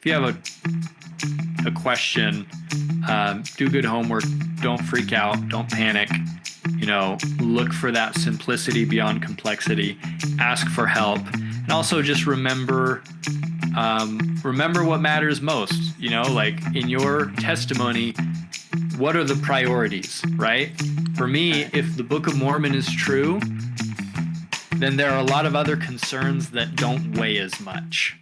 if you have a question, do good homework. Don't freak out. Don't panic. Look for that simplicity beyond complexity. Ask for help, and also just remember what matters most. Like in your testimony, what are the priorities, right? For me, if the Book of Mormon is true, then there are a lot of other concerns that don't weigh as much.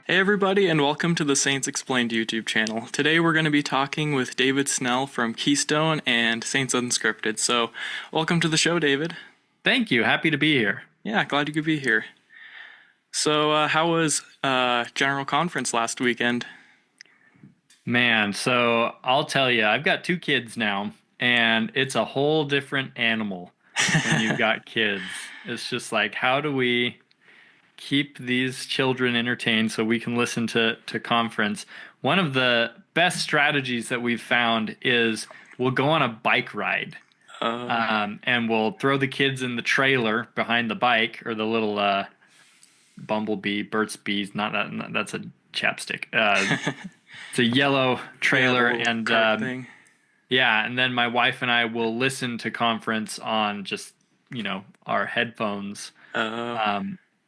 Hey everybody, and welcome to the Saints Explained YouTube channel. Today we're going to be talking with David Snell from Keystone and Saints Unscripted. So, welcome to the show, David. Thank you. Happy to be here. Yeah, glad you could be here. So, how was General Conference last weekend? Man, so I'll tell you, I've got 2 kids now, and it's a whole different animal when you've got kids. It's just like, how do we keep these children entertained so we can listen to conference? One of the best strategies that we've found is we'll go on a bike ride. And we'll throw the kids in the trailer behind the bike, or the little bumblebee, Burt's Bees. That's a chapstick. It's a yellow trailer, and thing. Yeah, and then my wife and I will listen to conference on just our headphones.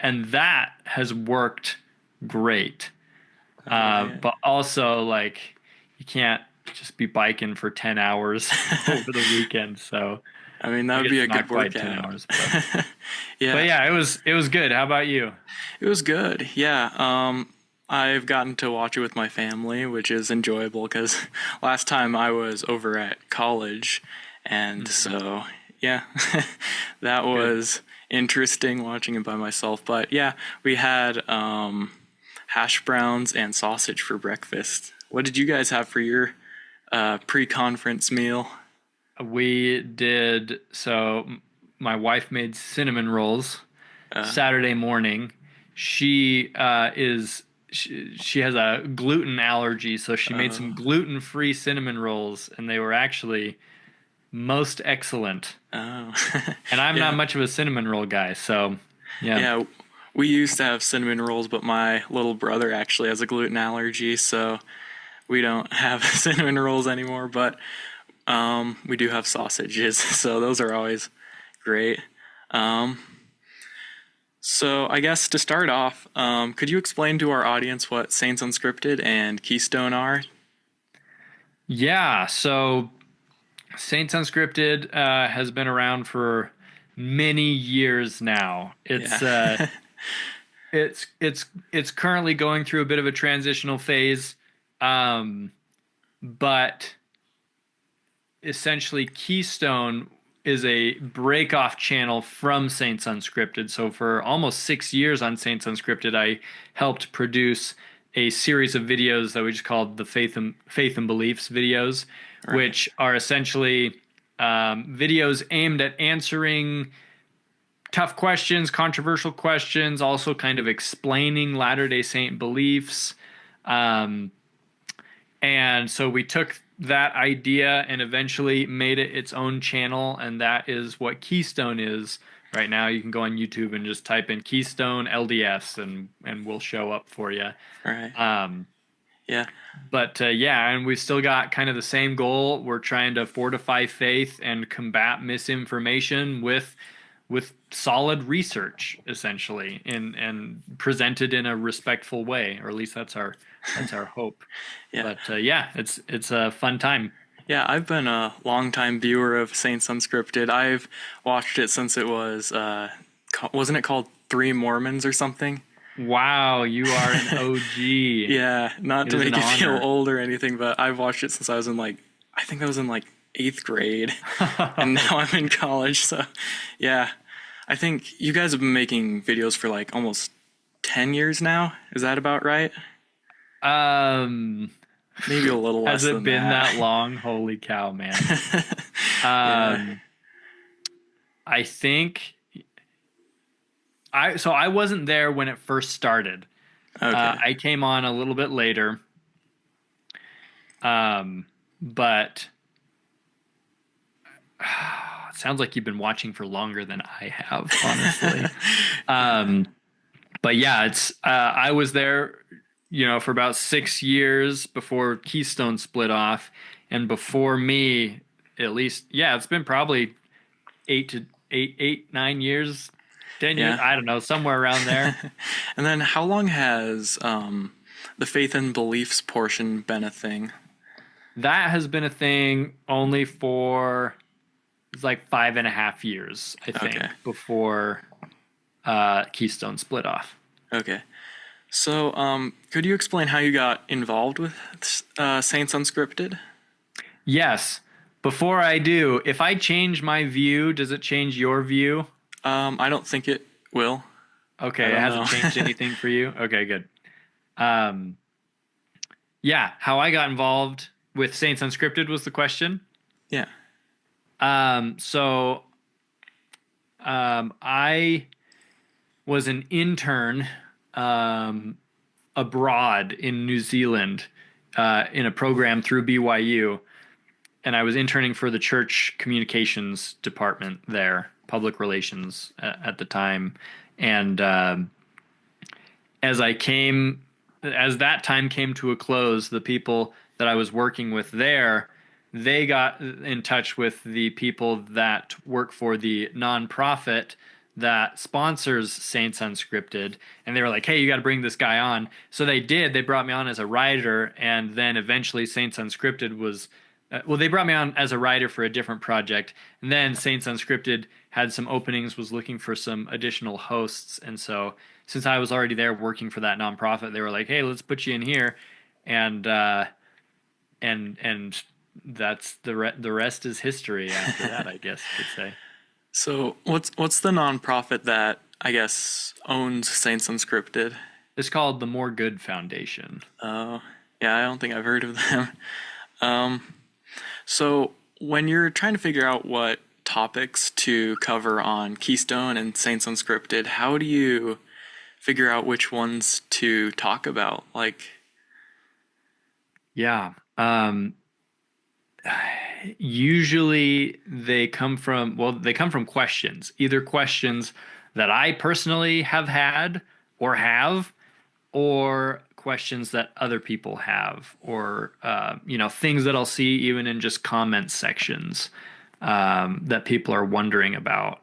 And that has worked great. But also, like, you can't just be biking for 10 hours over the weekend. So, I mean, that would be a good workout. 10 hours, but, yeah. But yeah, it was good. How about you? It was good. Yeah. I've gotten to watch it with my family, which is enjoyable because last time I was over at college, and so yeah, that was interesting watching it by myself. But yeah, we had hash browns and sausage for breakfast. What did you guys have for your pre-conference meal? We did. So my wife made cinnamon rolls Saturday morning. She has a gluten allergy, so she made some gluten-free cinnamon rolls, and they were actually most excellent. Oh. And I'm not much of a cinnamon roll guy, so yeah. Yeah, we used to have cinnamon rolls, but my little brother actually has a gluten allergy, so we don't have cinnamon rolls anymore, but we do have sausages, so those are always great. So I guess to start off, could you explain to our audience what Saints Unscripted and Keystone are? Yeah, so Saints Unscripted has been around for many years now. It's currently going through a bit of a transitional phase, but essentially Keystone is a break-off channel from Saints Unscripted. So for almost 6 years on Saints Unscripted, I helped produce a series of videos that we just called the Faith and Beliefs videos, right, which are essentially videos aimed at answering tough questions, controversial questions, also kind of explaining Latter-day Saint beliefs. And so we took that idea and eventually made it its own channel, and that is what Keystone is right now. You can go on YouTube and just type in Keystone LDS, and we'll show up for you. All right. Yeah. But and we've still got kind of the same goal. We're trying to fortify faith and combat misinformation with solid research, essentially, and presented in a respectful way, or at least that's our hope. Yeah. But it's a fun time. Yeah, I've been a longtime viewer of Saints Unscripted. I've watched it since it was wasn't it called Three Mormons or something? Wow, you are an OG. Yeah, not to make you feel old or anything, but I've watched it since I was in I think I was in 8th grade, and now I'm in college. So, yeah, I think you guys have been making videos for almost 10 years now. Is that about right? Maybe a little less than that. Has it been that long? Holy cow, man. Yeah. I think I wasn't there when it first started. Okay. I came on a little bit later. but it sounds like you've been watching for longer than I have, honestly. um, but yeah, it's I was there, for about 6 years before Keystone split off, and before me, at least, yeah, it's been probably 8 to 9 years, 10 years, Yeah. I don't know, somewhere around there. And then how long has the faith and beliefs portion been a thing? That has been a thing only for it's like 5.5 years, I Okay. think, before Keystone split off. Okay. So, could you explain how you got involved with Saints Unscripted? Yes. Before I do, if I change my view, does it change your view? I don't think it will. I Okay, it don't know. hasn't changed anything for you. Okay, good. Um, yeah, how I got involved with Saints Unscripted was the question. Yeah. So I was an intern um, abroad in New Zealand in a program through BYU, and I was interning for the church communications department there, public relations at the time. And as I came, as that time came to a close, the people that I was working with there, they got in touch with the people that work for the nonprofit that sponsors Saints Unscripted, and they were like, "Hey, you got to bring this guy on." So they did. They brought me on as a writer, and then eventually Saints Unscripted was. Well, they brought me on as a writer for a different project, and then Saints Unscripted had some openings, was looking for some additional hosts, and so since I was already there working for that nonprofit, they were like, "Hey, let's put you in here," and and that's the rest is history. After that, I guess you could say. So, what's the nonprofit that I guess owns Saints Unscripted? It's called the More Good Foundation. Oh, yeah, I don't think I've heard of them. Um, so when you're trying to figure out what topics to cover on Keystone and Saints Unscripted, how do you figure out which ones to talk about? Like, Yeah. Usually they come from questions, either questions that I personally have had or have, or questions that other people have, or things that I'll see even in just comment sections that people are wondering about.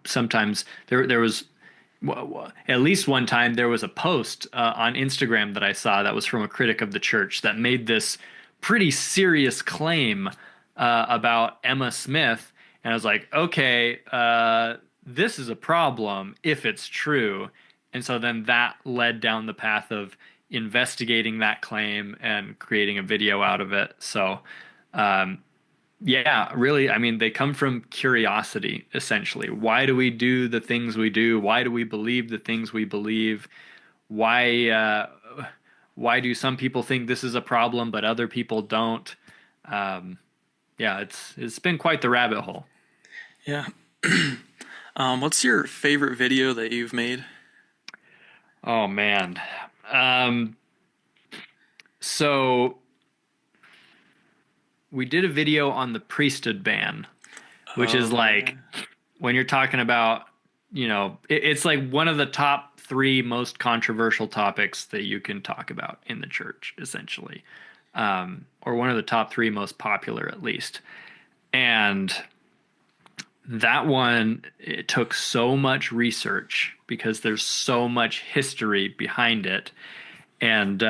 Sometimes there was at least one time there was a post on Instagram that I saw that was from a critic of the church that made this pretty serious claim about Emma Smith, and I was like, okay, this is a problem if it's true, and so then that led down the path of investigating that claim and creating a video out of it. So yeah, really, I mean, they come from curiosity, essentially. Why do we do the things we do? Why do we believe the things we believe? Why why do some people think this is a problem but other people don't? Um, yeah, it's been quite the rabbit hole. yeah. What's your favorite video that you've made? Oh man. Um, so we did a video on the priesthood ban, which is Oh, yeah. like when you're talking about, it's like one of the top three most controversial topics that you can talk about in the church, essentially, or one of the top three most popular, at least. And that one, it took so much research because there's so much history behind it. And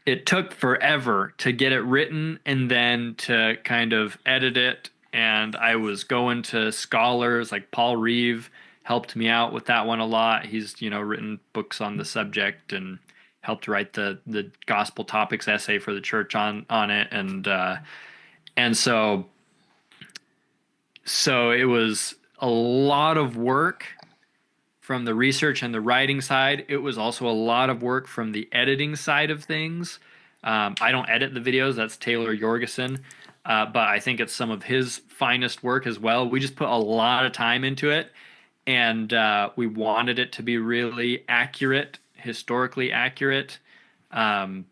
it took forever to get it written and then to kind of edit it. And I was going to scholars like Paul Reeve helped me out with that one a lot. He's, written books on the subject and helped write the gospel topics essay for the church on it. And so it was a lot of work from the research and the writing side. It was also a lot of work from the editing side of things. I don't edit the videos, that's Taylor Jorgensen, but I think it's some of his finest work as well. We just put a lot of time into it, and we wanted it to be really accurate, historically accurate. Um,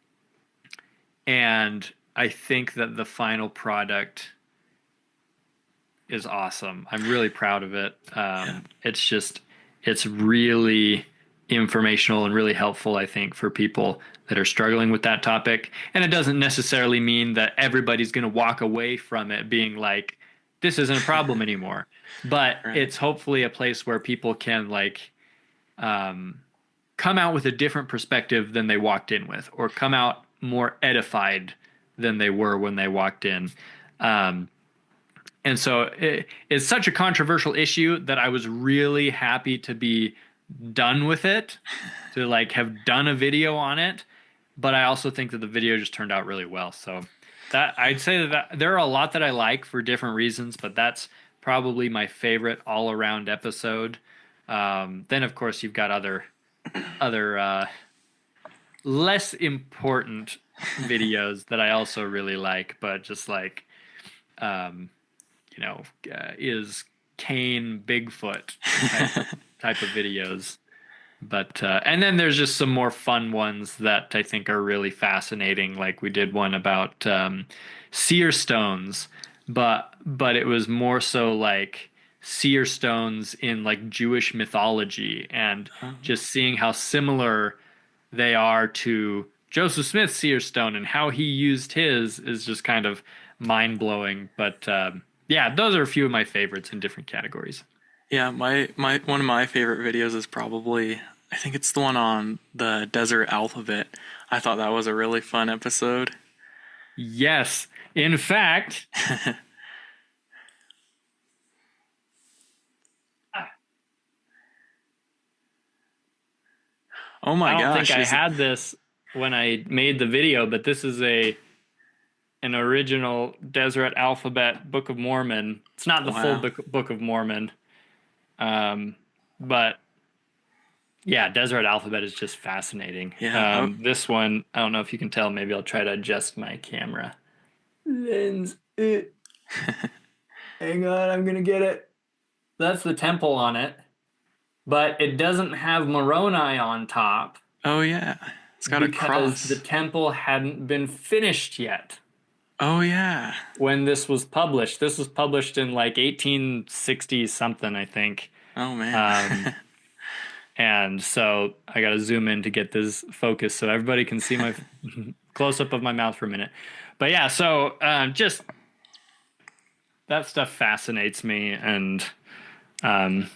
And I think that the final product is awesome. I'm really proud of it. Yeah. It's really informational and really helpful, I think, for people that are struggling with that topic. And it doesn't necessarily mean that everybody's going to walk away from it being like, this isn't a problem anymore. But Right. it's hopefully a place where people can um, come out with a different perspective than they walked in with, or come out more edified than they were when they walked in. Um, and so it's such a controversial issue that I was really happy to be done with it, to like have done a video on it. But I also think that the video just turned out really well. So that I'd say that there are a lot that I like for different reasons, but that's probably my favorite all around episode. Then of course you've got other less important videos that I also really like, but just like um, is Kane Bigfoot type of videos. But and then there's just some more fun ones that I think are really fascinating. Like we did one about seer stones, but it was more so like seer stones in like Jewish mythology, and just seeing how similar they are to Joseph Smith's seer stone and how he used his is just kind of mind blowing. But yeah, those are a few of my favorites in different categories. Yeah, my one of my favorite videos is probably, I think it's the one on the desert alphabet. I thought that was a really fun episode. Yes. In fact, Oh I my don't think gosh, I is it? had this when I made the video, but this is a an original Deseret Alphabet Book of Mormon. It's not the full Wow. Book of Mormon, um, but yeah, Deseret Alphabet is just fascinating. Yeah. Oh, This one, I don't know if you can tell. Maybe I'll try to adjust my camera lens. Hang on, I'm gonna get it. That's the temple on it, but it doesn't have Moroni on top oh yeah. It's got a because the cross. temple hadn't been finished yet Oh yeah. when this was published. This was published in like 1860 something, I think. Oh man. Um, and so I got to zoom in to get this focus so everybody can see my close up of my mouth for a minute. But yeah, so just that stuff fascinates me, and um,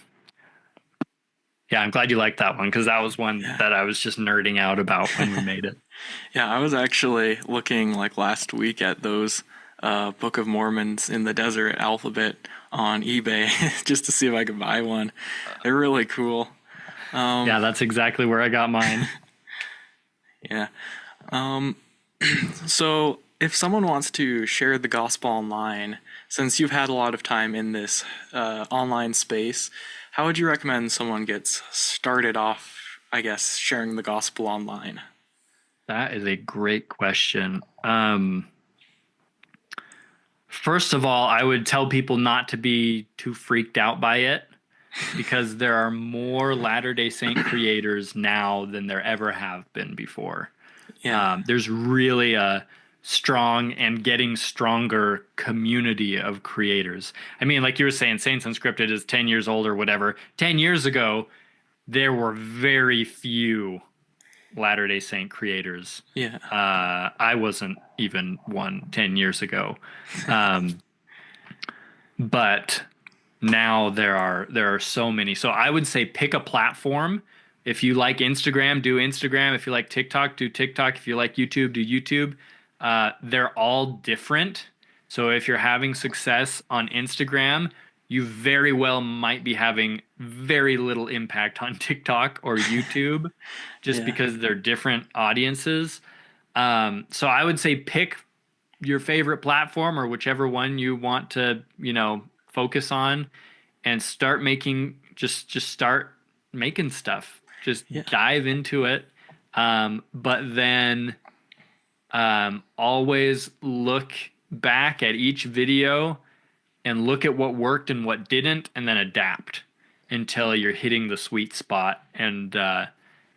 yeah, I'm glad you liked that one because that was one Yeah. that I was just nerding out about when we made it. Yeah, I was actually looking like last week at those Book of Mormons in the desert alphabet on eBay just to see if I could buy one. They're really cool. Yeah, that's exactly where I got mine. Yeah. Um, so if someone wants to share the gospel online, since you've had a lot of time in this online space, how would you recommend someone gets started off, I guess, sharing the gospel online? That is a great question. First of all, I would tell people not to be too freaked out by it because there are more Latter-day Saint creators now than there ever have been before. Yeah. There's really a strong and getting stronger community of creators. I mean, like you were saying, Saints Unscripted is 10 years old or whatever. 10 years ago, there were very few Latter-day Saint creators. Yeah. I wasn't even one 10 years ago. Um, but now there are so many. So I would say pick a platform. If you like Instagram, do Instagram. If you like TikTok, do TikTok. If you like YouTube, do YouTube. They're all different. So if you're having success on Instagram, you very well might be having very little impact on TikTok or YouTube just Yeah. because they're different audiences. So I would say pick your favorite platform or whichever one you want to, focus on, and start making just start making stuff. Just Yeah. dive into it. But then always look back at each video and look at what worked and what didn't, and then adapt until you're hitting the sweet spot. And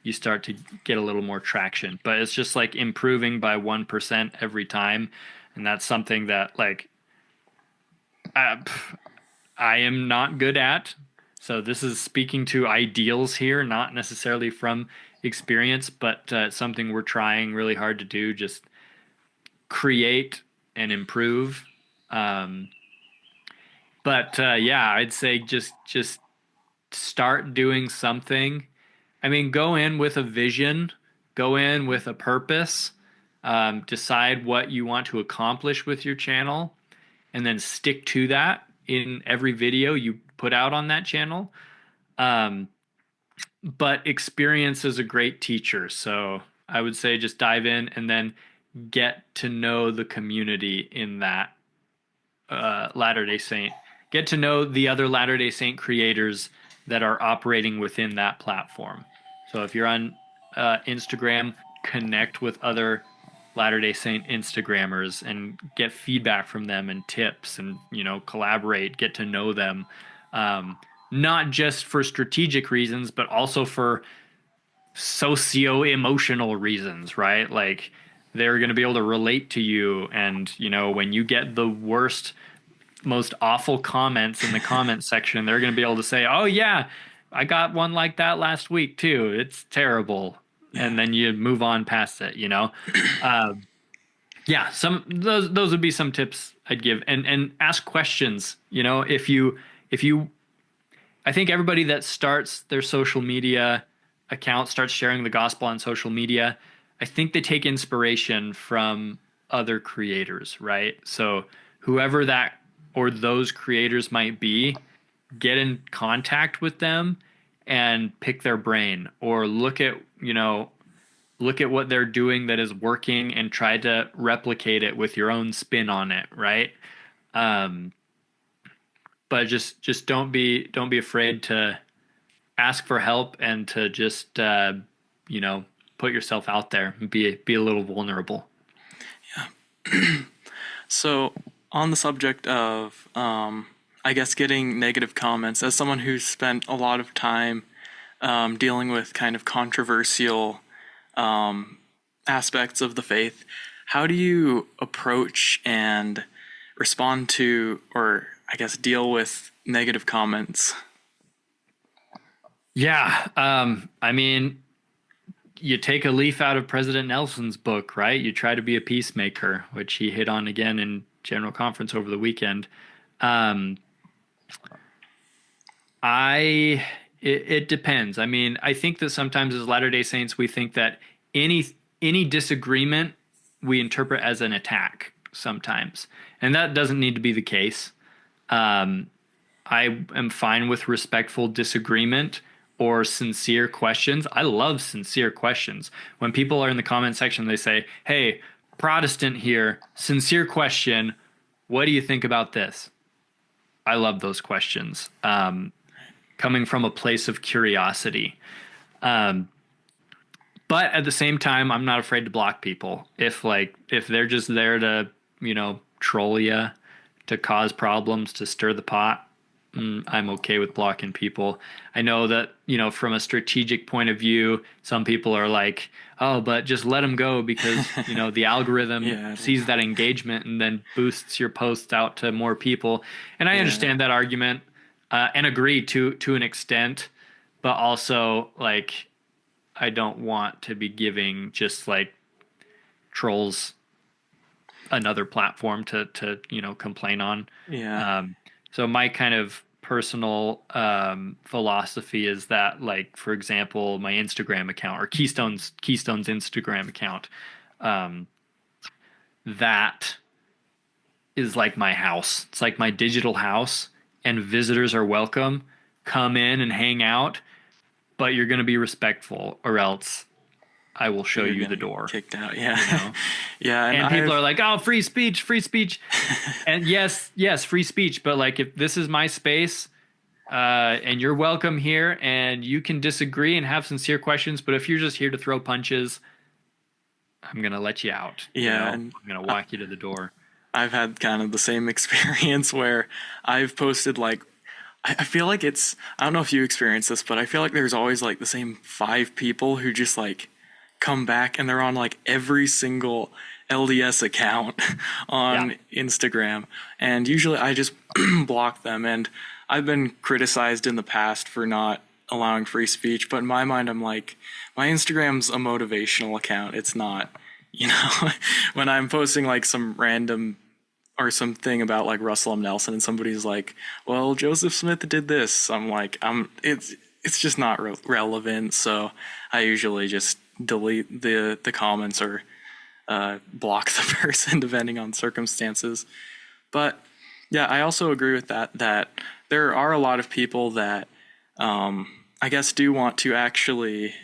you start to get a little more traction. But it's just like improving by 1% every time. And that's something that like I, I am not good at. So this is speaking to ideals here, not necessarily from experience, but it's something we're trying really hard to do. Just create and improve. Um, but yeah, I'd say just start doing something. I mean, go in with a vision, go in with a purpose, decide what you want to accomplish with your channel, and then stick to that in every video you put out on that channel. Um, but experience is a great teacher. So I would say just dive in and then get to know the community in that Latter-day Saint. Get to know the other Latter-day Saint creators that are operating within that platform. So if you're on Instagram, connect with other Latter-day Saint Instagrammers and get feedback from them and tips and, collaborate, get to know them. Not just for strategic reasons, but also for socio-emotional reasons, right? Like they're going to be able to relate to you. And, when you get the worst, most awful comments in the comment section, they're going to be able to say, oh yeah, I got one like that last week too. It's terrible. Yeah. And then you move on past it, yeah, those would be some tips I'd give, and ask questions. If you, I think everybody that starts their social media account starts sharing the gospel on social media, I think they take inspiration from other creators, right? So whoever that or those creators might be, get in contact with them and pick their brain, or look at what they're doing that is working and try to replicate it with your own spin on it, right? But just don't be afraid to ask for help and to just put yourself out there and be a little vulnerable. Yeah. So on the subject of I guess getting negative comments, as someone who's spent a lot of time dealing with kind of controversial aspects of the faith, how do you approach and respond to, or I guess deal with negative comments? Yeah. I mean, you take a leaf out of President Nelson's book, right? You try to be a peacemaker, which he hit on again in General Conference over the weekend. It depends. I mean, I think that sometimes as Latter-day Saints, we think that any disagreement we interpret as an attack sometimes, and that doesn't need to be the case. I am fine with respectful disagreement or sincere questions. I love sincere questions. When people are in the comment section, they say, hey, Protestant here, sincere question, what do you think about this? I love those questions, coming from a place of curiosity. But at the same time, I'm not afraid to block people. If they're just there to, troll you, to cause problems, to stir the pot, I'm okay with blocking people. I know that, from a strategic point of view, some people are like, oh, but just let them go because, the algorithm sees that engagement and then boosts your posts out to more people. And I understand that argument and agree to an extent, but also like, I don't want to be giving just like trolls another platform to complain on. Yeah. So my kind of personal philosophy is that, like, for example, my Instagram account or Keystone's Instagram account, that is like my house. It's like my digital house, and visitors are welcome. Come in and hang out, but you're going to be respectful, or else I will show you the door. Kicked out, yeah. Yeah, and people are like, oh, free speech. And yes, free speech. But like, if this is my space and you're welcome here and you can disagree and have sincere questions, but if you're just here to throw punches, I'm going to let you out. Yeah. I'm going to walk you to the door. I've had kind of the same experience where I've posted like I feel like I don't know if you experience this, but I feel like there's always like the same five people who just like come back and they're on like every single LDS account Yeah. on Instagram. And usually I just block them. And I've been criticized in the past for not allowing free speech, but in my mind, I'm like, my Instagram's a motivational account. It's not, you know, when I'm posting like some random or something about like Russell M. Nelson and somebody's like, well, Joseph Smith did this. I'm like, it's just not relevant. So I usually just delete the comments or block the person depending on circumstances. But yeah, I also agree with that there are a lot of people that I guess do want to actually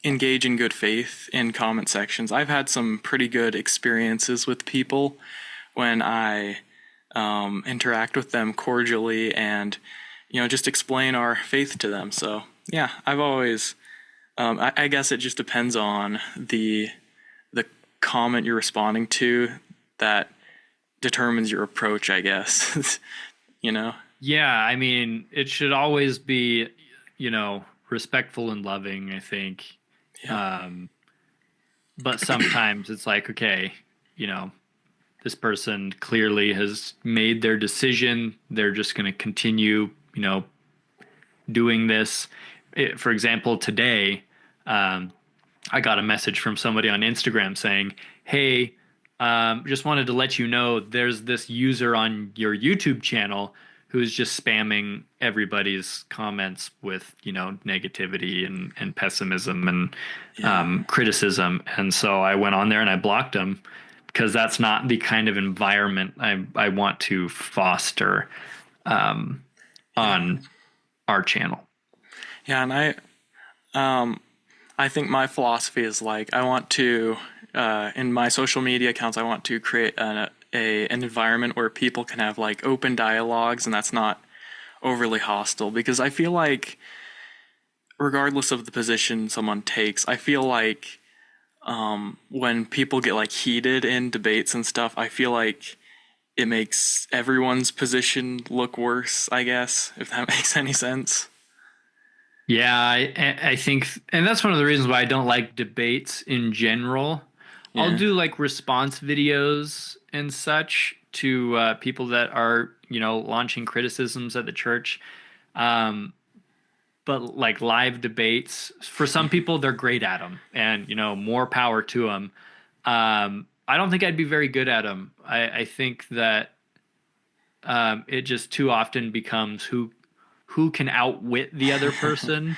engage in good faith in comment sections. I've had some pretty good experiences with people when I interact with them cordially and just explain our faith to them. So yeah, I've always I guess it just depends on the comment you're responding to that determines your approach, I guess. you know Yeah, I mean, it should always be, respectful and loving, I think. yeah. Um, but sometimes it's like, okay, you know, this person clearly has made their decision. They're just going to continue, doing this. For example, today, um, I got a message from somebody on Instagram saying, "Hey, just wanted to let you know there's this user on your YouTube channel who's just spamming everybody's comments with, negativity and pessimism and Yeah. criticism." And so I went on there and I blocked him because that's not the kind of environment I want to foster Yeah. on our channel. Yeah, and I think my philosophy is like I want to in my social media accounts I want to create an environment where people can have like open dialogues and that's not overly hostile because I feel like regardless of the position someone takes, I feel like when people get like heated in debates and stuff, I feel like it makes everyone's position look worse, I guess, if that makes any sense. Yeah, I think, and that's one of the reasons why I don't like debates in general. I'll Yeah. do like response videos and such to people that are, launching criticisms at the church. Um, but like live debates, for some people, they're great at them, and more power to them. I don't think I'd be very good at them. I think that it just too often becomes who can outwit the other person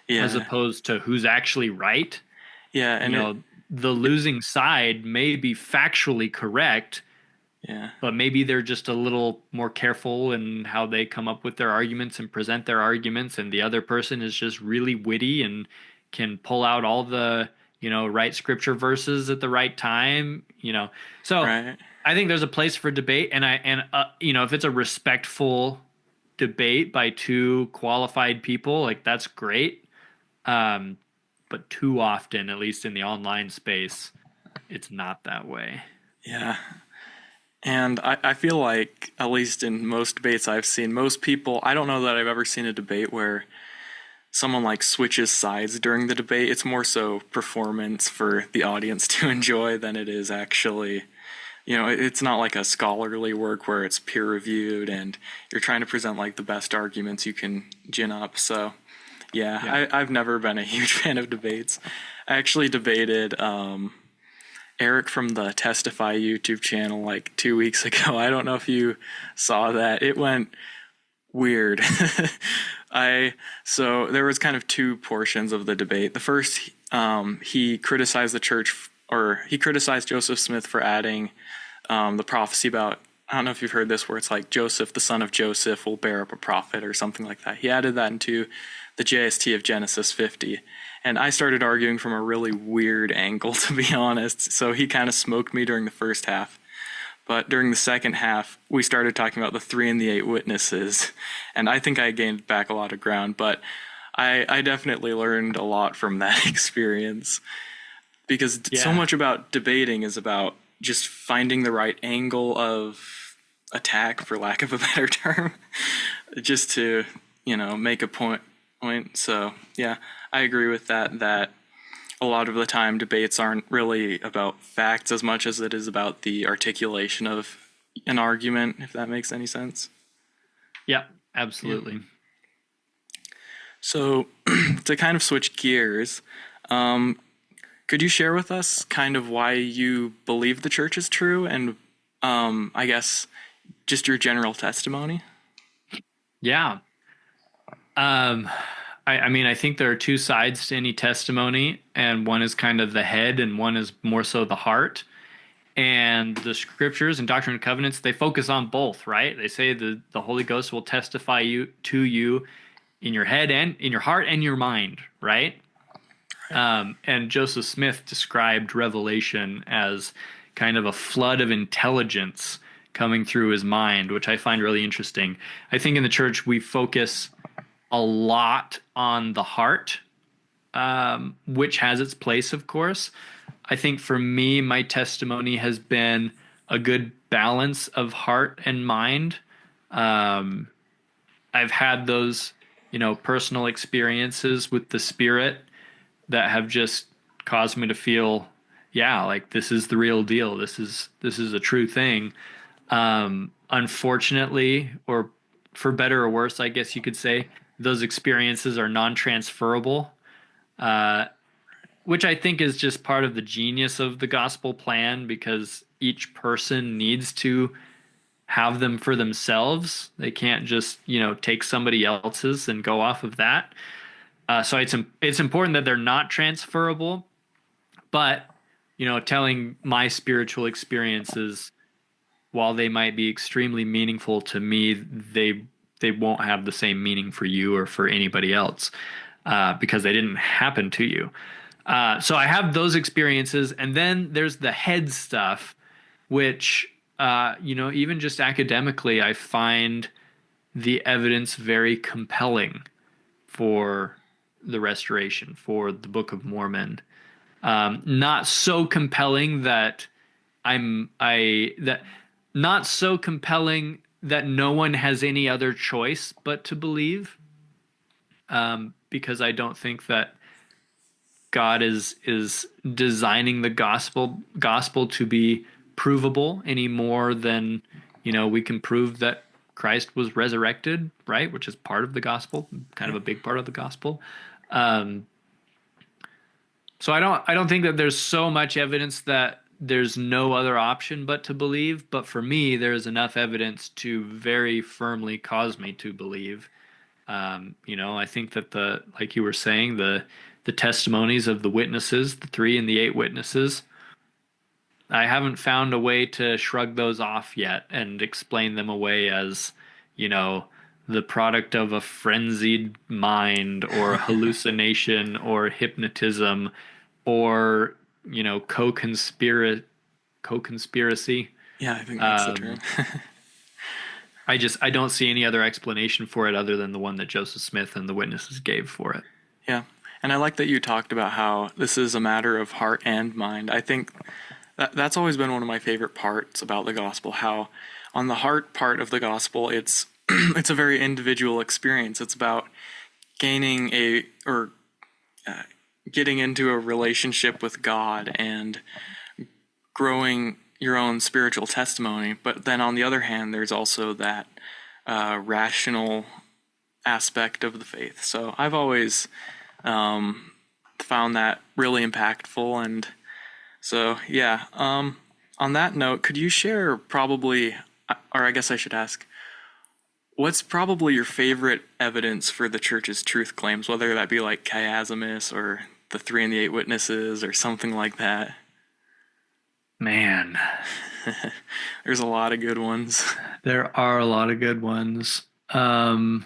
as Yeah. opposed to who's actually right. Yeah, You and know, the losing side may be factually correct, yeah. but maybe they're just a little more careful in how they come up with their arguments and present their arguments, and the other person is just really witty and can pull out all the, right scripture verses at the right time, So Right. I think there's a place for debate, and if it's a respectful debate by two qualified people, like that's great. Um, but too often, at least in the online space, it's not that way. Yeah. And I feel like, at least in most debates I've seen, most people, I don't know that I've ever seen a debate where someone like switches sides during the debate. It's more so performance for the audience to enjoy than it is actually, it's not like a scholarly work where it's peer reviewed and you're trying to present like the best arguments you can gin up. So, yeah, Yeah. I've never been a huge fan of debates. I actually debated Eric from the Testify YouTube channel like 2 weeks ago. I don't know if you saw that. It went weird. So there was kind of two portions of the debate. The first, he criticized the church, or he criticized Joseph Smith for adding the prophecy about, I don't know if you've heard this, where it's like Joseph, the son of Joseph, will bear up a prophet or something like that. He added that into the JST of Genesis 50. And I started arguing from a really weird angle, to be honest. So he kind of smoked me during the first half. But during the second half, we started talking about the 3 and the 8 witnesses. And I think I gained back a lot of ground. But I definitely learned a lot from that experience. Because so Yeah. much about debating is about just finding the right angle of attack, for lack of a better term. just to, make a point. So yeah, I agree with that. That a lot of the time debates aren't really about facts as much as it is about the articulation of an argument, if that makes any sense. Yeah, Yeah. absolutely. So to kind of switch gears, um, could you share with us kind of why you believe the church is true and I guess just your general testimony? Yeah. Um, I mean, I think there are two sides to any testimony, and one is kind of the head, and one is more so the heart. And the scriptures and Doctrine and Covenants, they focus on both, right? They say the Holy Ghost will testify you in your head and in your heart and your mind, right? Right. And Joseph Smith described Revelation as kind of a flood of intelligence coming through his mind, which I find really interesting. I think in the church we focus a lot on the heart, which has its place, of course. I think for me, my testimony has been a good balance of heart and mind. Um, I've had those, personal experiences with the Spirit that have just caused me to feel, yeah, like this is the real deal. This is a true thing. Unfortunately, or for better or worse, I guess you could say, those experiences are non-transferable, uh, which I think is just part of the genius of the gospel plan because each person needs to have them for themselves. They can't just, take somebody else's and go off of that. So it's important that they're not transferable, but telling my spiritual experiences, while they might be extremely meaningful to me, they won't have the same meaning for you or for anybody else because they didn't happen to you. So I have those experiences, and then there's the head stuff, which even just academically, I find the evidence very compelling for the restoration, for the Book of Mormon. Not so compelling that not so compelling that no one has any other choice but to believe, because I don't think that God is designing the gospel to be provable any more than we can prove that Christ was resurrected, right? Which is part of the gospel, kind of a big part of the gospel. Um, so I don't think that there's so much evidence that there's no other option but to believe. But for me, there's enough evidence to very firmly cause me to believe. I think that like you were saying, the testimonies of the witnesses, the three and the eight witnesses, I haven't found a way to shrug those off yet and explain them away as, you know, the product of a frenzied mind or hallucination or hypnotism or, co-conspiracy. Yeah, I think that's the term. Um, I don't see any other explanation for it other than the one that Joseph Smith and the witnesses gave for it. Yeah. And I like that you talked about how this is a matter of heart and mind. I think that's always been one of my favorite parts about the gospel, how on the heart part of the gospel, it's it's a very individual experience. It's about gaining or getting into a relationship with God and growing your own spiritual testimony. But then on the other hand, there's also that rational aspect of the faith. So I've always found that really impactful. And so, yeah, on that note, could you share probably, or I guess I should ask, what's probably your favorite evidence for the church's truth claims, whether that be like chiasmus or the three and the eight witnesses or something like that? Man, There's a lot of good ones. there are a lot of good ones. Where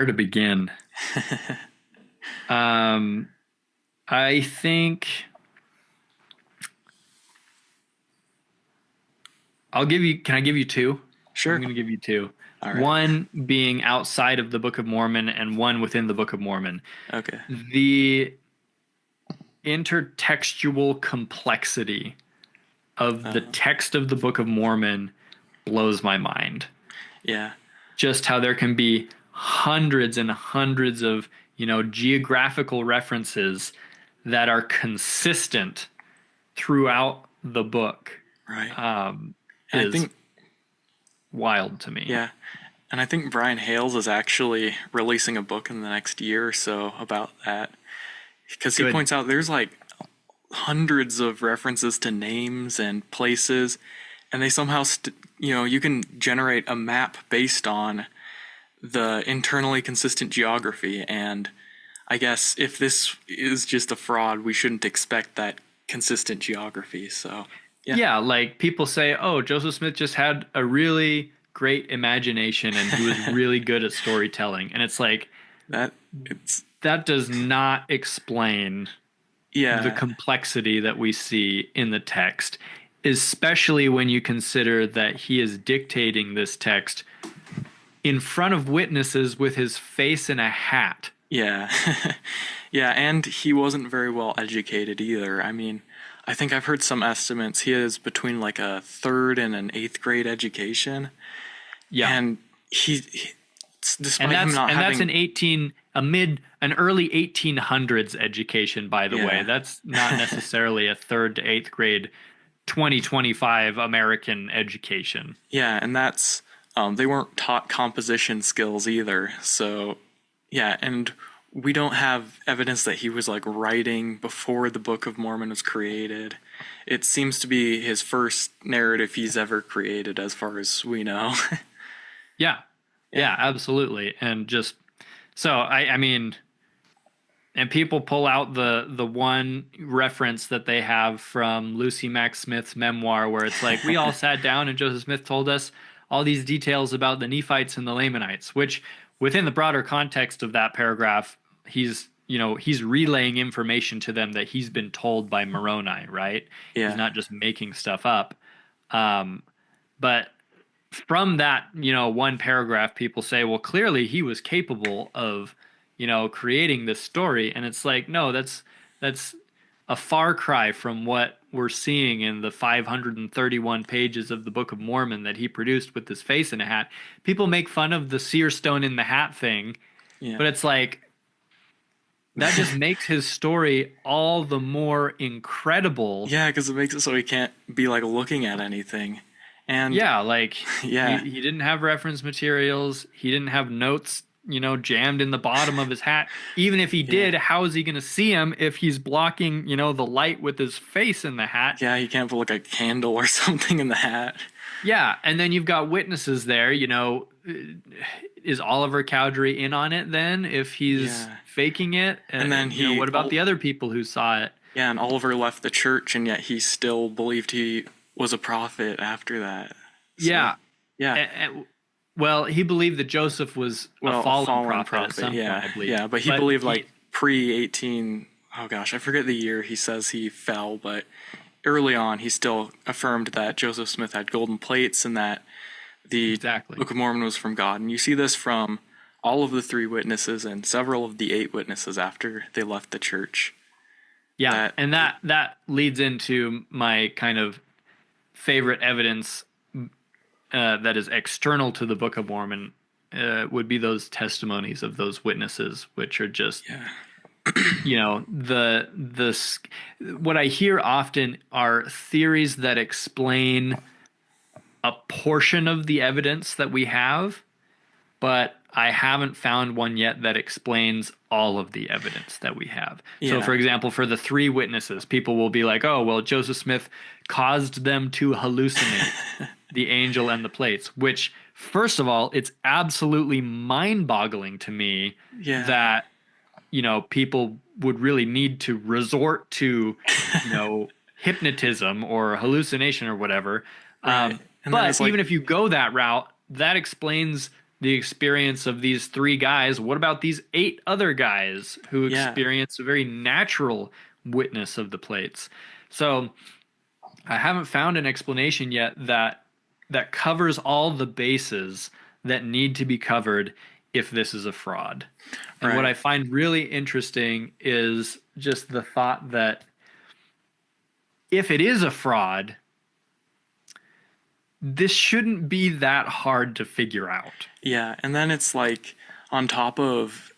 to begin? Um, I think can I give you two? Sure. I'm going to give you two. All right. One being outside of the Book of Mormon and one within the Book of Mormon. Okay. The intertextual complexity of the text of the Book of Mormon blows my mind. Yeah. Just how there can be hundreds and hundreds of, geographical references that are consistent throughout the book, Right. um, And I is think, wild to me. yeah. And I think Brian Hales is actually releasing a book in the next year or so about that. Because he Good. points out there's like hundreds of references to names and places, and they somehow, you can generate a map based on the internally consistent geography. And I guess if this is just a fraud, we shouldn't expect that consistent geography. So, yeah. Yeah, like people say, oh, Joseph Smith just had a really great imagination and he was really good at storytelling. And it's like, That it's that does not explain the yeah, complexity that we see in the text, especially when you consider that he is dictating this text in front of witnesses with his face in a hat. yeah. Yeah, and he wasn't very well educated either. I mean, I think I've heard some estimates. He is between like a third and an eighth grade education, Yeah. and despite And him not that's having an early 1800s education, by the Yeah. way. That's not necessarily a third to eighth grade 2025 American education. yeah, and that's they weren't taught composition skills either. So yeah, and we don't have evidence that he was like writing before the Book of Mormon was created. It seems to be his first narrative he's ever created, as far as we know. Yeah. Yeah, absolutely. And just so I mean, and people pull out the one reference that they have from Lucy Mack Smith's memoir where it's like we all sat down and Joseph Smith told us all these details about the Nephites and the Lamanites, which within the broader context of that paragraph, he's relaying information to them that he's been told by Moroni, right? Yeah. He's not just making stuff up. But from that, one paragraph, people say, well, clearly he was capable of, creating this story. And it's like, no, that's a far cry from what we're seeing in the 531 pages of the Book of Mormon that he produced with his face in a hat. People make fun of the seer stone in the hat thing, Yeah. but it's like, that just makes his story all the more incredible. Yeah, because it makes it so he can't be like looking at anything. And Yeah, like yeah, he didn't have reference materials. He didn't have notes, jammed in the bottom of his hat. Even if he did, how is he going to see him if he's blocking, the light with his face in the hat? yeah, he can't put like a candle or something in the hat. Yeah, and then you've got witnesses there, is Oliver Cowdery in on it then if he's faking it? And then what about the other people who saw it? Yeah, and Oliver left the church, and yet he still believed he was a prophet after that. So, yeah. Yeah. Well, he believed that Joseph was a fallen prophet at some yeah, point, I believe. Yeah, but he believed like pre-18, oh gosh, I forget the year he says he fell, but early on he still affirmed that Joseph Smith had golden plates and that the Book of Mormon was from God. And you see this from all of the 3 witnesses and several of the 8 witnesses after they left the church. Yeah, and that leads into my kind of favorite evidence that is external to the Book of Mormon would be those testimonies of those witnesses, which are just, what I hear often are theories that explain a portion of the evidence that we have, but I haven't found one yet that explains all of the evidence that we have. Yeah. So, for example, for the 3 witnesses, people will be like, oh, well, Joseph Smith caused them to hallucinate the angel and the plates, which, first of all, it's absolutely mind-boggling to me that, people would really need to resort to, hypnotism or hallucination or whatever. Right. But even if you go that route, that explains the experience of these 3 guys. What about these 8 other guys who experience a very natural witness of the plates? So I haven't found an explanation yet that covers all the bases that need to be covered if this is a fraud. And what I find really interesting is just the thought that if it is a fraud, this shouldn't be that hard to figure out. Yeah, and then it's like on top of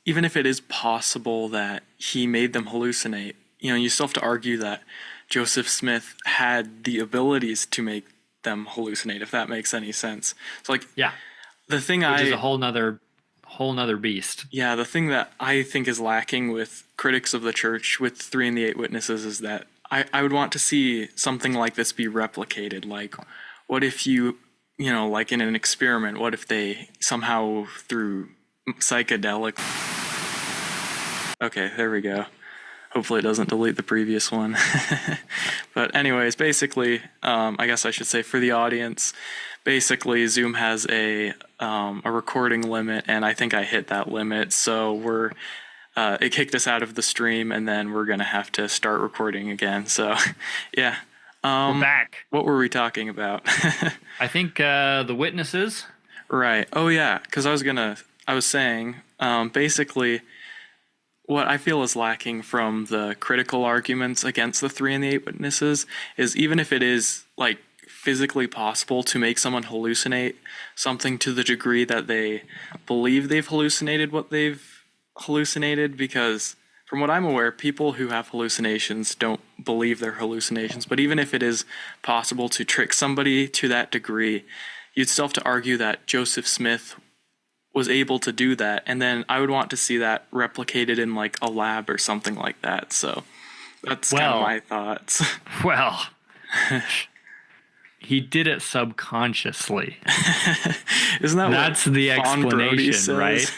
even if it is possible that he made them hallucinate, you still have to argue that Joseph Smith had the abilities to make them hallucinate, if that makes any sense. So like Yeah, the thing which is a whole nother beast. yeah, the thing that I think is lacking with critics of the church with Three and the Eight Witnesses is that I would want to see something like this be replicated. Like, what if like in an experiment, what if they somehow through psychedelic. Okay, there we go. Hopefully it doesn't delete the previous one. But anyways, basically, I guess I should say for the audience, basically Zoom has a recording limit, and I think I hit that limit. So it kicked us out of the stream, and then we're gonna have to start recording again. So, yeah. We're back. What were we talking about? I think the witnesses. Right. Oh yeah, because I was saying, basically what I feel is lacking from the critical arguments against the Three and the Eight Witnesses is even if it is like physically possible to make someone hallucinate something to the degree that they believe they've hallucinated what they've hallucinated, because from what I'm aware, people who have hallucinations don't believe they're hallucinations. But even if it is possible to trick somebody to that degree, you'd still have to argue that Joseph Smith was able to do that, and then I would want to see that replicated in like a lab or something like that. So that's kind of my thoughts. Well, he did it subconsciously. Isn't that that's what the Fawn Brody explanation, says? right?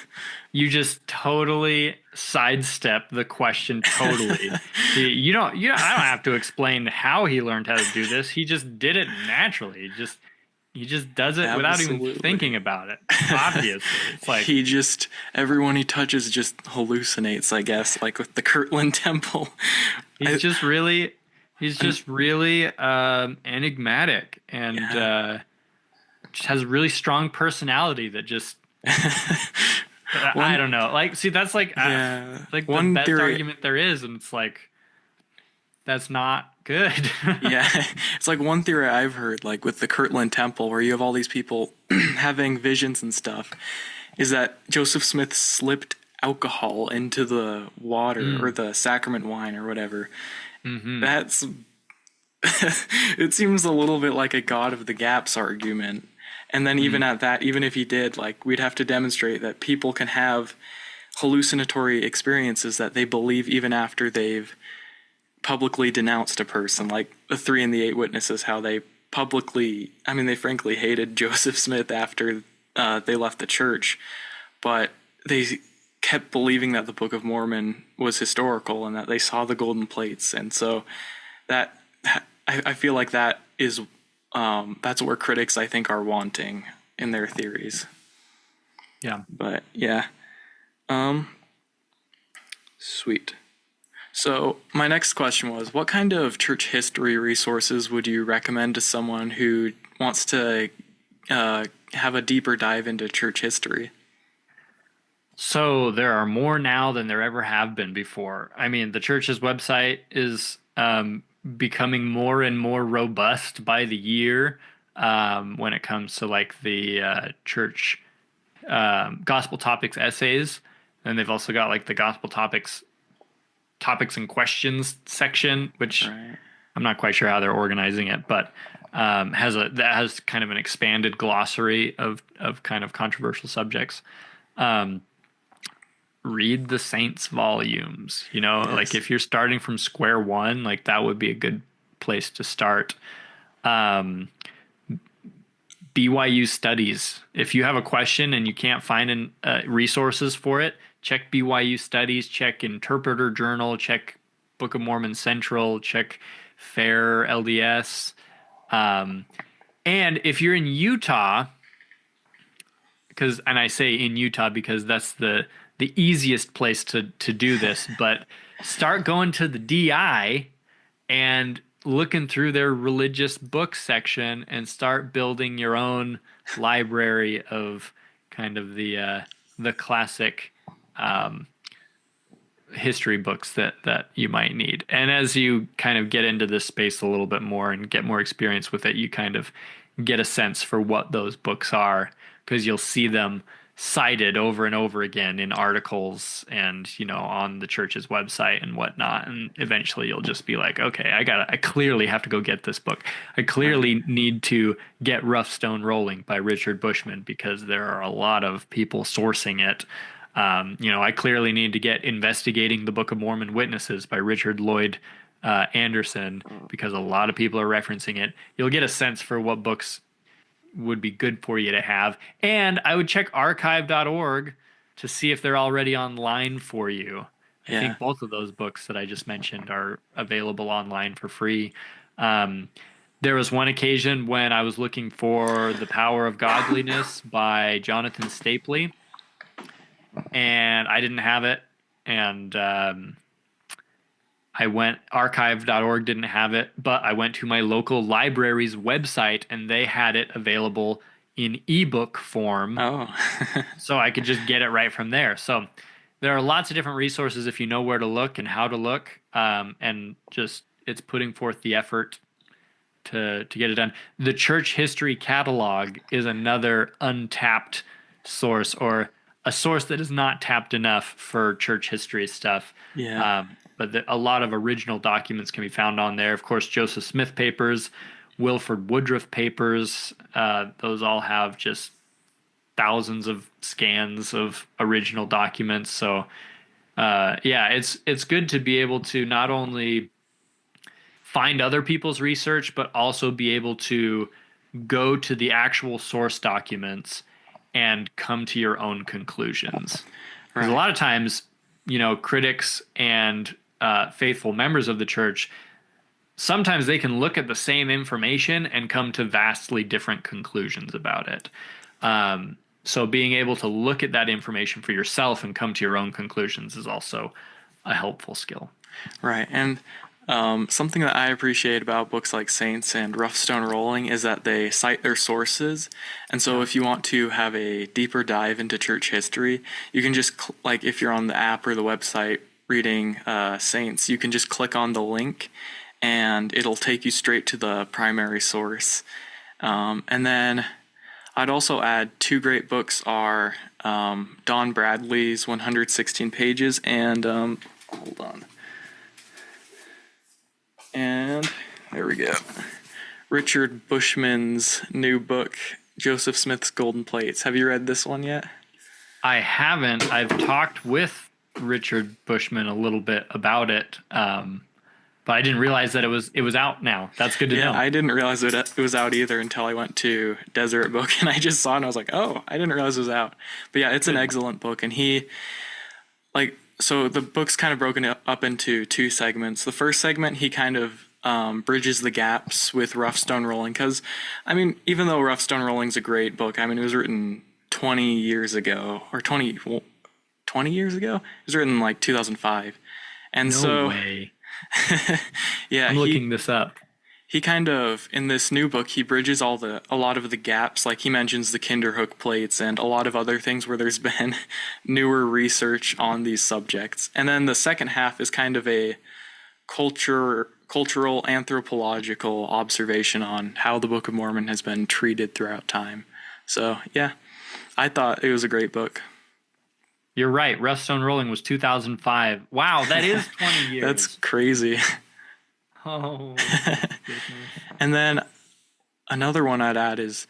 You just totally sidestep the question totally. I don't have to explain how he learned how to do this. He just did it naturally. He just does it without even thinking about it. Obviously, it's like everyone he touches just hallucinates, I guess, like with the Kirtland Temple. He's just really enigmatic, and just has a really strong personality that just I don't know. Like, see, that's like like the best argument there is, and it's like that's not good. Yeah, it's like one theory I've heard, like with the Kirtland Temple, where you have all these people having visions and stuff, is that Joseph Smith slipped alcohol into the water or the sacrament wine or whatever. Mm-hmm. That's it seems a little bit like a God of the Gaps argument. And then even at that, even if he did, like, we'd have to demonstrate that people can have hallucinatory experiences that they believe even after they've publicly denounced a person, like the Three and the Eight Witnesses, how they they frankly hated Joseph Smith after they left the church, but they kept believing that the Book of Mormon was historical and that they saw the golden plates. And so I feel like that is that's where critics, I think, are wanting in their theories. Yeah. But yeah. Sweet. So my next question was, what kind of church history resources would you recommend to someone who wants to have a deeper dive into church history? So there are more now than there ever have been before. I mean, the church's website is becoming more and more robust by the year when it comes to like the church gospel topics essays. And they've also got like the gospel topics and questions section, which I'm not quite sure how they're organizing it, but has kind of an expanded glossary of kind of controversial subjects. Read the Saints volumes, yes. Like if you're starting from square one, like that would be a good place to start. BYU studies. If you have a question and you can't find resources for it, check BYU studies, check Interpreter Journal, check Book of Mormon Central, check Fair LDS. And if you're in Utah, and I say in Utah because that's the easiest place to do this, but start going to the DI and looking through their religious book section and start building your own library of kind of the classic history books that you might need. And as you kind of get into this space a little bit more and get more experience with it, you kind of get a sense for what those books are because you'll see them cited over and over again in articles and on the church's website and whatnot. And eventually you'll just be like, okay, I clearly have to go get this book. I Right. clearly need to get Rough Stone Rolling by Richard Bushman because there are a lot of people sourcing it. I clearly need to get Investigating the Book of Mormon Witnesses by Richard Lloyd Anderson because a lot of people are referencing it. You'll get a sense for what books would be good for you to have. And I would check archive.org to see if they're already online for you. I Yeah. think both of those books that I just mentioned are available online for free. Um, there was one occasion when I was looking for The Power of Godliness by Jonathan Stapley, and I didn't have it. And I went, archive.org didn't have it, but I went to my local library's website and they had it available in ebook form. Oh. So I could just get it right from there. So there are lots of different resources if you know where to look and how to look. And just it's putting forth the effort to get it done. The Church History Catalog is another untapped source, or a source that is not tapped enough for church history stuff. Yeah. But a lot of original documents can be found on there. Of course, Joseph Smith papers, Wilford Woodruff papers, those all have just thousands of scans of original documents. So yeah, it's good to be able to not only find other people's research, but also be able to go to the actual source documents and come to your own conclusions. Because a Right. lot of times, critics and faithful members of the church, sometimes they can look at the same information and come to vastly different conclusions about it. So being able to look at that information for yourself and come to your own conclusions is also a helpful skill. Right. And something that I appreciate about books like Saints and Rough Stone Rolling is that they cite their sources. And so if you want to have a deeper dive into church history, you can just, like if you're on the app or the website reading Saints, you can just click on the link and it'll take you straight to the primary source. And then I'd also add two great books are Don Bradley's 116 Pages and, hold on. And there we go. Richard Bushman's new book, Joseph Smith's Golden Plates. Have you read this one yet? I haven't. I've talked with Richard Bushman a little bit about it, but I didn't realize that it was out now. That's good to know. I didn't realize it was out either until I went to Deseret Book and I just saw it and I was like, oh, I didn't realize it was out. But yeah, it's an excellent book. And so the book's kind of broken up into two segments. The first segment, he kind of bridges the gaps with Rough Stone Rolling. Because, even though Rough Stone Rolling's a great book, it was written 20 years ago, or 20 years ago? It was written in like 2005. And No way. Yeah, I'm looking this up. he kind of, in this new book, he bridges a lot of the gaps. Like he mentions the Kinderhook plates and a lot of other things where there's been newer research on these subjects. And then the second half is kind of a cultural anthropological observation on how the Book of Mormon has been treated throughout time. So yeah, I thought it was a great book. You're right. Rough Stone Rolling was 2005. Wow, that is 20 years. That's crazy. Oh, goodness. And then another one I'd add is,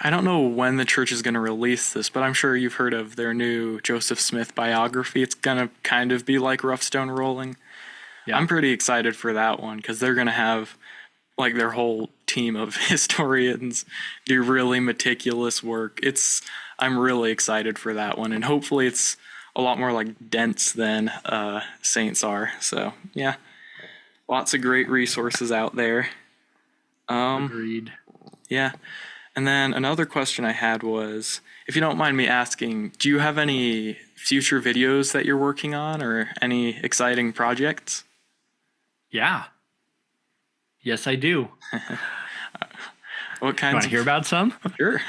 I don't know when the church is going to release this, but I'm sure you've heard of their new Joseph Smith biography. It's going to kind of be like Rough Stone Rolling. Yeah. I'm pretty excited for that one because they're going to have like their whole team of historians do really meticulous work. I'm really excited for that one, and hopefully it's a lot more like dense than Saints are. So yeah, lots of great resources out there. Agreed. Yeah. And then another question I had was, if you don't mind me asking, do you have any future videos that you're working on or any exciting projects? Yeah. Yes, I do. What You kinds want to hear about some? Sure.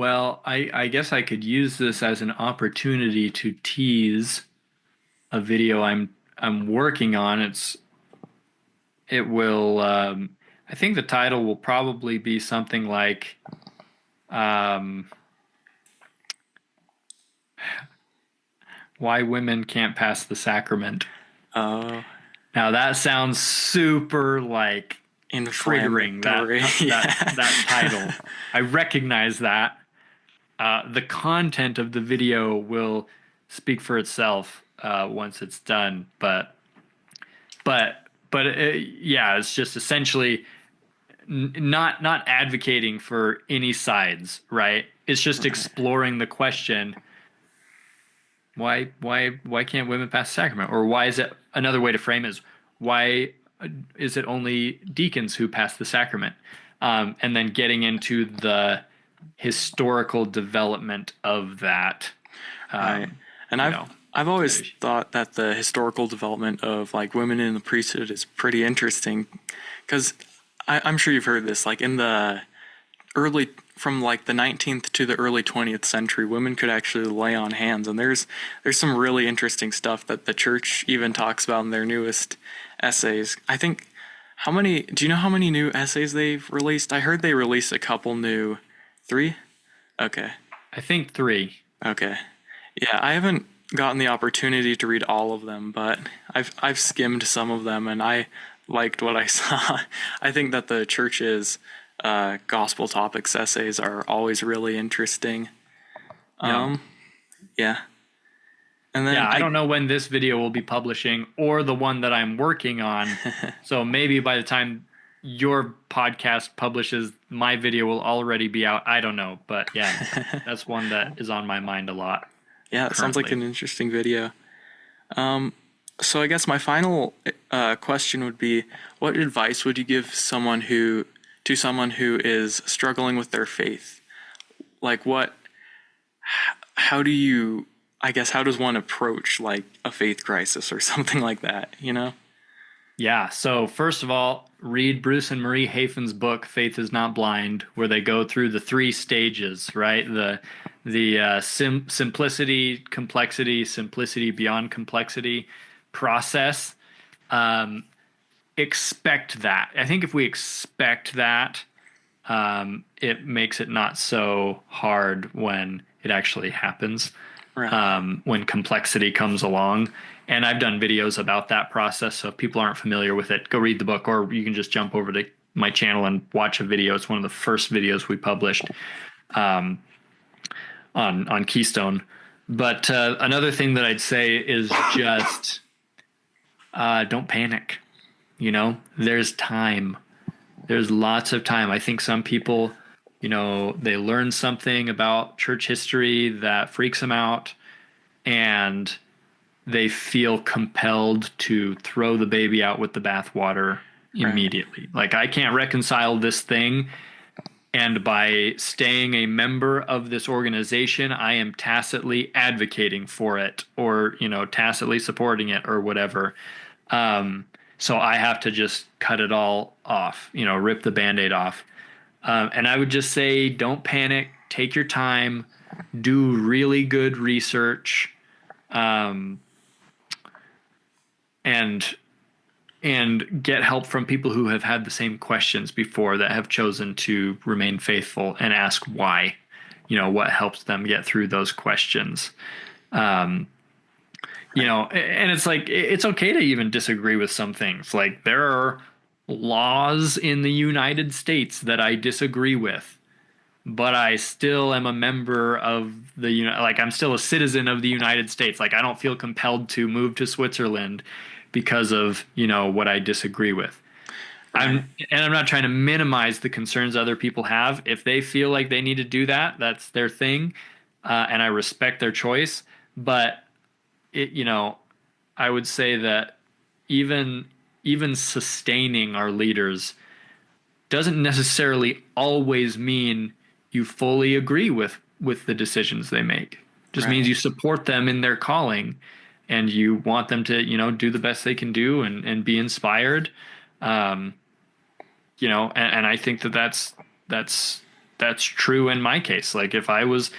Well, I guess I could use this as an opportunity to tease a video I'm working on. It will I think the title will probably be something like um, Why Women Can't Pass the Sacrament. Oh, Now that sounds super like triggering, inflammatory. that title. Yeah. I recognize that. The content of the video will speak for itself once it's done, yeah, it's just essentially not advocating for any sides, right? It's just Right. exploring the question, why can't women pass the sacrament? Or why is it, another way to frame it is, why is it only deacons who pass the sacrament? And then getting into the historical development of that. Right. Um, And you I've know, I've always that issue. thought that the historical development of like women in the priesthood is pretty interesting because I'm sure you've heard this. Like in the early, from like the 19th to the early 20th century, women could actually lay on hands, and there's some really interesting stuff that the church even talks about in their newest essays. I think how many? Do you know how many new essays they've released? I heard they released a couple new. Three? Okay. I think three. Okay. Yeah, I haven't gotten the opportunity to read all of them, but I've skimmed some of them and I liked what I saw. I think that the church's gospel topics essays are always really interesting. Yeah. Um, yeah. And then Yeah, I don't know when this video will be publishing or the one that I'm working on. So maybe by the time your podcast publishes, my video will already be out. I don't know. But yeah, that's one that is on my mind a lot yeah, it sounds like currently. an interesting video. So I guess my final question would be, what advice would you give someone who is struggling with their faith? Like how do you, I guess, how does one approach like a faith crisis or something like that, you know? Yeah. So first of all, read Bruce and Marie Hafen's book "Faith Is Not Blind," where they go through the three stages, right? The simplicity, complexity, simplicity beyond complexity process. Um, expect that. I think if we expect that, it makes it not so hard when it actually happens, Right. when complexity comes along. And I've done videos about that process. So if people aren't familiar with it, go read the book, or you can just jump over to my channel and watch a video. It's one of the first videos we published on Keystone. But another thing that I'd say is just don't panic. There's time. There's lots of time. I think some people, they learn something about church history that freaks them out, and they feel compelled to throw the baby out with the bathwater Right. immediately. Like, I can't reconcile this thing, and by staying a member of this organization, I am tacitly advocating for it, or, tacitly supporting it, or whatever. So I have to just cut it all off, rip the band-aid off. And I would just say, don't panic, take your time, do really good research, um, and get help from people who have had the same questions before, that have chosen to remain faithful, and ask why. What helps them get through those questions. Um, and it's like, it's okay to even disagree with some things. Like, there are laws in the United States that I disagree with, but I still am a member of like, I'm still a citizen of the United States. Like, I don't feel compelled to move to Switzerland because of, what I disagree with. Right. I'm not trying to minimize the concerns other people have. If they feel like they need to do that, that's their thing. And I respect their choice. But it, I would say that even sustaining our leaders doesn't necessarily always mean you fully agree with the decisions they make. It just means Right. you support them in their calling, and you want them to, do the best they can do, and be inspired. And I think that that's that's true in my case. Like if I was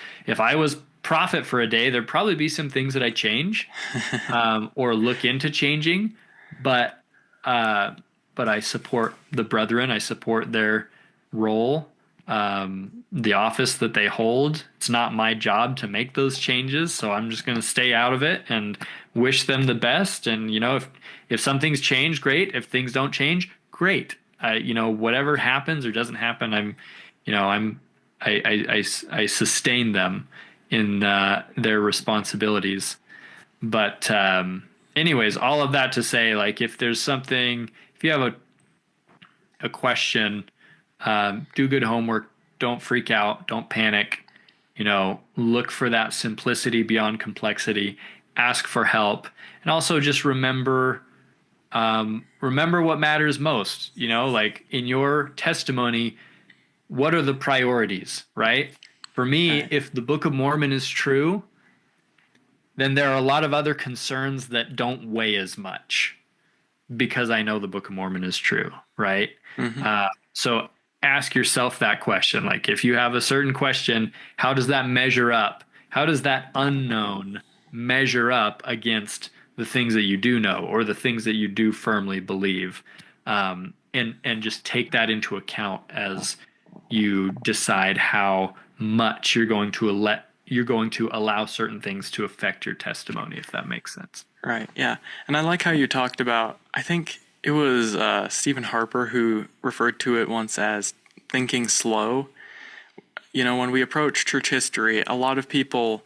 prophet for a day, there'd probably be some things that I change, or look into changing, but uh, but I support the brethren. I support their role, the office that they hold. It's not my job to make those changes, so I'm just going to stay out of it and wish them the best. And if some things change, great. If things don't change, great. Whatever happens or doesn't happen, I'm I sustain them in their responsibilities. But anyways, all of that to say, like, if you have a question, do good homework. Don't freak out. Don't panic. Look for that simplicity beyond complexity. Ask for help, and also just remember what matters most. Like in your testimony, what are the priorities, right? For me, Right. if the Book of Mormon is true, then there are a lot of other concerns that don't weigh as much because I know the Book of Mormon is true, right? Hmm. So ask yourself that question. Like, if you have a certain question, how does that measure up? How does that unknown measure up against the things that you do know or the things that you do firmly believe? And just take that into account as you decide how much you're going to allow certain things to affect your testimony, if that makes sense. Right. Yeah. And I like how you talked about, I think it was Stephen Harper who referred to it once as thinking slow. When we approach church history, a lot of people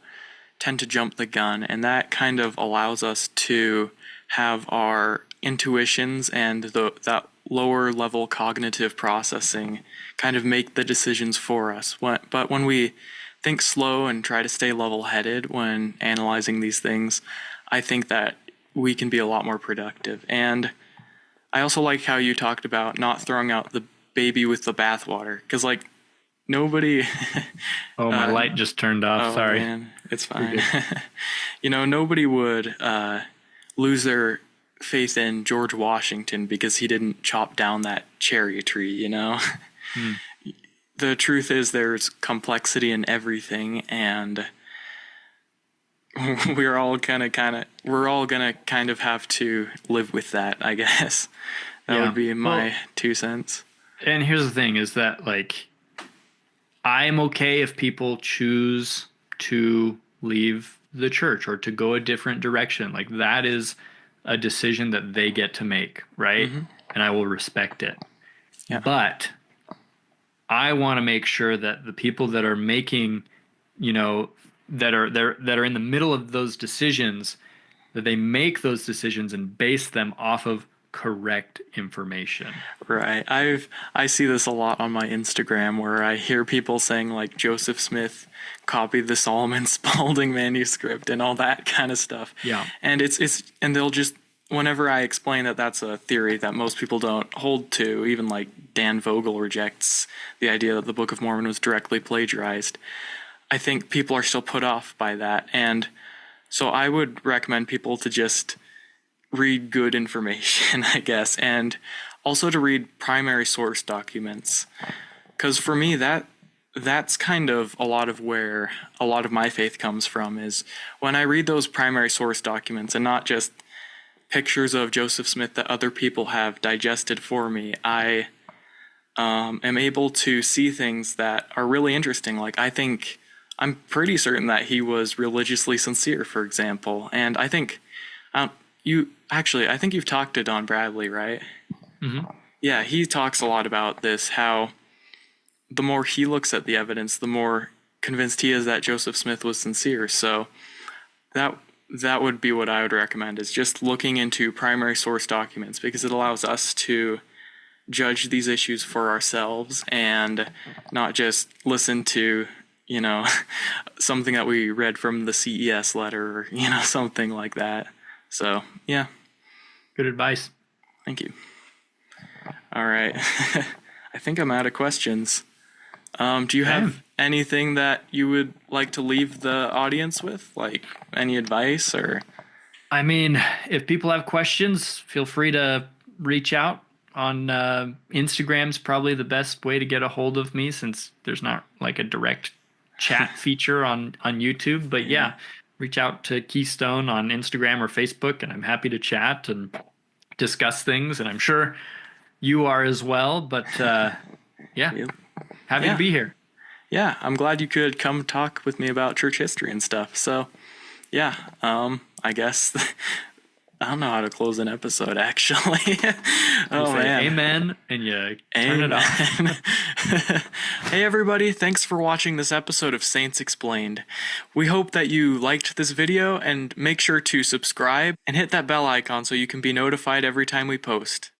tend to jump the gun, and that kind of allows us to have our intuitions and that lower level cognitive processing kind of make the decisions for us. But when we think slow and try to stay level headed when analyzing these things, I think that we can be a lot more productive. And I also like how you talked about not throwing out the baby with the bathwater, because like nobody. Oh, my light just turned off. Oh Sorry. man, it's fine. Nobody would lose their faith in George Washington because he didn't chop down that cherry tree. Hmm. The truth is there's complexity in everything, and we're all gonna kind of have to live with that, I guess. That Yeah. would be my Well, 2 cents. and here's the thing is that, like, I'm okay if people choose to leave the church or to go a different direction. Like, that is a decision that they get to make, right? Mm-hmm. And I will respect it. Yeah. But I want to make sure that the people that are making, that are in the middle of those decisions, that they make those decisions and base them off of correct information. Right. I see this a lot on my Instagram where I hear people saying like Joseph Smith copied the Solomon Spaulding manuscript and all that kind of stuff. Yeah. And and they'll just, whenever I explain that that's a theory that most people don't hold to, even like Dan Vogel rejects the idea that the Book of Mormon was directly plagiarized, I think people are still put off by that. And so I would recommend people to just read good information, I guess, and also to read primary source documents. Because for me, that's kind of a lot of where a lot of my faith comes from, is when I read those primary source documents and not just pictures of Joseph Smith that other people have digested for me, I am able to see things that are really interesting. Like, I'm pretty certain that he was religiously sincere, for example. And I think I think you've talked to Don Bradley, right? Mm-hmm. Yeah, he talks a lot about this, how the more he looks at the evidence, the more convinced he is that Joseph Smith was sincere. So that would be what I would recommend, is just looking into primary source documents, because it allows us to judge these issues for ourselves and not just listen to, something that we read from the CES letter or, something like that. So, yeah. Good advice. Thank you. All right. I think I'm out of questions. Do you have anything that you would like to leave the audience with? Like any advice or? I mean, if people have questions, feel free to reach out. on Instagram's probably the best way to get a hold of me since there's not like a direct chat feature on YouTube. But Yeah. yeah, reach out to Keystone on Instagram or Facebook, and I'm happy to chat and discuss things. And I'm sure you are as well. But yeah, Yep. happy to Yeah. be here. Yeah, I'm glad you could come talk with me about church history and stuff. So, yeah, I guess I don't know how to close an episode actually. You Oh say man. amen and you turn it off. Amen. Hey everybody, thanks for watching this episode of Saints Explained. We hope that you liked this video and make sure to subscribe and hit that bell icon so you can be notified every time we post.